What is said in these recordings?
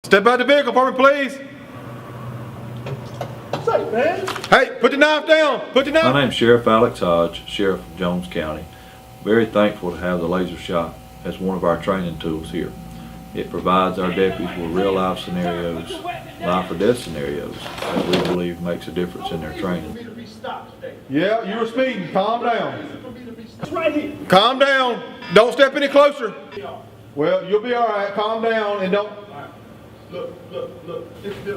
Step out the vehicle for me, please. What's up, man? Hey, put the knife down. Put the knife. My name's Sheriff Alex Hodge, Sheriff of Jones County. Very thankful to have the laser shot as one of our training tools here. It provides our deputies with real life scenarios, life or death scenarios, that we believe makes a difference in their training. Yeah, you were speeding. Calm down. It's right here. Calm down. Don't step any closer. Well, you'll be all right. Calm down and don't. Look.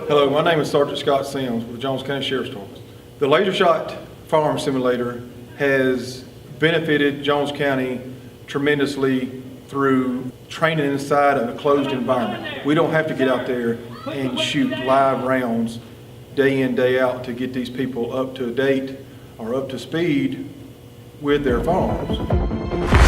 Hello, my name is Sergeant Scott Sims with Jones County Sheriff's Office. The laser shot firearm simulator has benefited Jones County tremendously through training inside of a closed environment. We don't have to get out there and shoot live rounds day in, day out to get these people up to date or up to speed with their firearms.